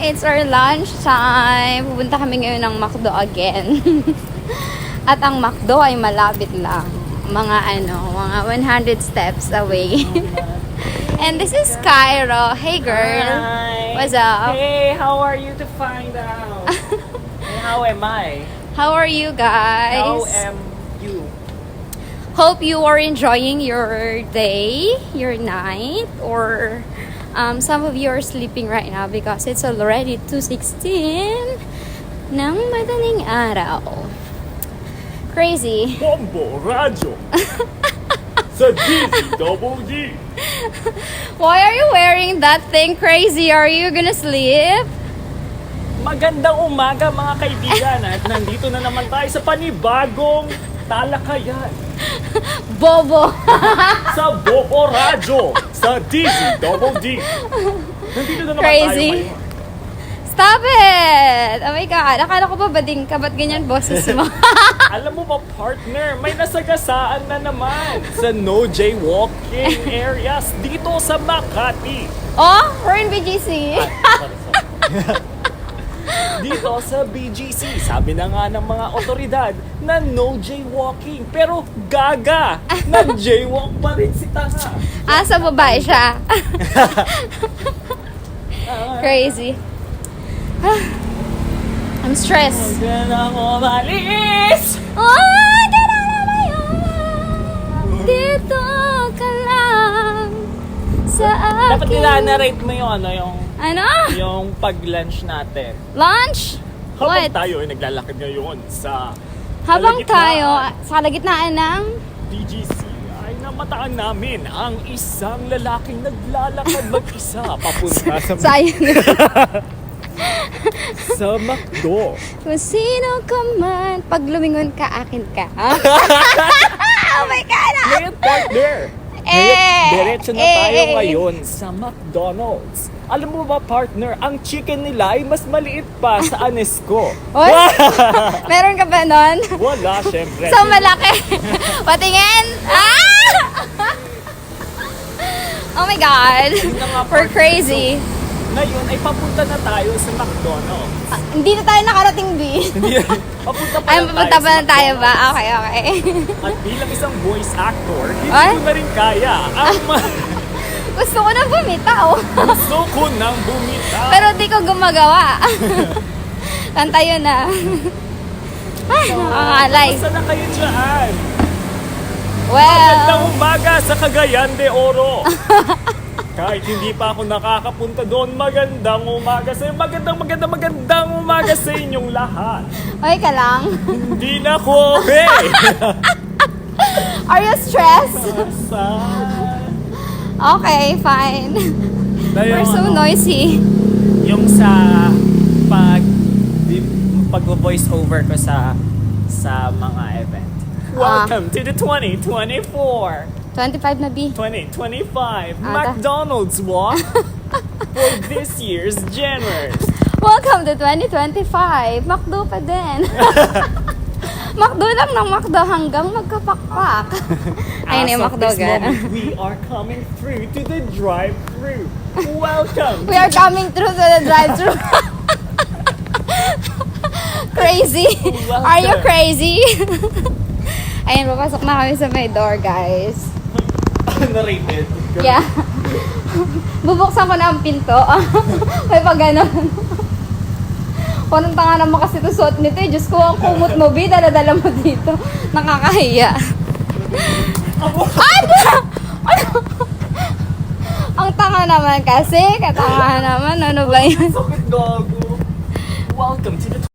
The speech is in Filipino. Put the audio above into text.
it's our lunch time. Pupunta kami ngayon ng McDo again. At ang McDo ay malapit lang. Mga 100 steps away. And this is Cairo. Hey girl. Hi. What's up? Hey, how are you to find out? And how am I? How are you guys? How am you? Hope you are enjoying your day, your night, or some of you are sleeping right now because it's already 2:16 ng madaling araw. Crazy. Bombo Radyo sa DZWD. Why are you wearing that thing, Crazy? Are you gonna sleep? Magandang umaga mga kaibigan at nandito na naman tayo sa panibagong talakayan Bobo. sa Bombo Radyo sa DZWD. Nandito na naman Crazy. tayo ngayon. Stop it! Oh my God. Akala ko ba bading ka? Ba't ganyan boses mo? Alam mo ba, partner, may nasagasaan na naman sa no jaywalking areas dito sa Makati. Oh, we're in BGC. Dito sa BGC, sabi na nga ng mga otoridad na no jaywalking. Pero gaga, nag-jaywalk pa rin si Tanga. Sa babae siya. Crazy. I'm stressed. Huwag na ako malis! Oh, dito na yun. Dito ka lang sa akin. Dapat nila-narrate mo yung Ano? yung pag-lunch natin. Lunch? Habang What? tayo ay naglalakad ngayon sa Habang tayo kalagitnaan sa kalagitnaan ng BGC ay namataan namin ang isang lalaking naglalakad mag-isa papunta sa sayang. sa McDo. Kung sino ka man, pag lumingon ka, akin ka. Oh my God! Ngayon, partner, diretso na tayo ngayon sa McDonald's. Alam mo ba, partner, ang chicken nila ay mas maliit pa sa Anesco. What? Meron ka ba nun? Wala, syempre. So malaki. Patingin. Oh my God. We're crazy. Ngayon ay papunta na tayo sa McDonald's. Hindi na tayo nakarating, B. Hindi, papunta pa Ay, lang papunta pa sa na tayo ba? McDonald's. Okay, okay. At bilang isang voice actor, hindi Ay? ko na rin kaya ang Gusto ko na bumitaw. gusto ko nang bumitaw. Pero di ko gumagawa. Kanta yun na. Ay, nakakalay. Basta na kayo dyan. Well, Magandang umaga sa Cagayan de Oro. Kahit hindi pa ako nakakapunta doon, magandang umaga sa inyo. Magandang umaga sa inyong lahat. okay ka lang. Hindi na ko okay. Are you stressed? Okay, fine. We're so noisy. Yung sa pag-voice over ko sa mga event. Welcome to the 2024. 25 na, B. 2025 Ata. McDonald's walk for this year's January. Welcome to 2025. McDo pa din. McDo lang ng McDo hanggang magkapakpak. Ayun na yung As of McDo, this ga. moment, we are coming through to the drive-thru. Welcome. We are coming through to the drive-thru. Crazy? Welcome. Are you crazy? Ayun, papasok na kami sa may door, guys. Narrated. Yeah. Bubuksan ko na ang pinto. May pa ganun. Parang tanga naman kasi ito suot nito eh. Diyos ko, ang kumot mo, B. Dala-dala mo dito. Nakakahiya. Ano? Ang tanga naman kasi. Katanga naman. Ano ba yun? Sakit gago. Welcome to the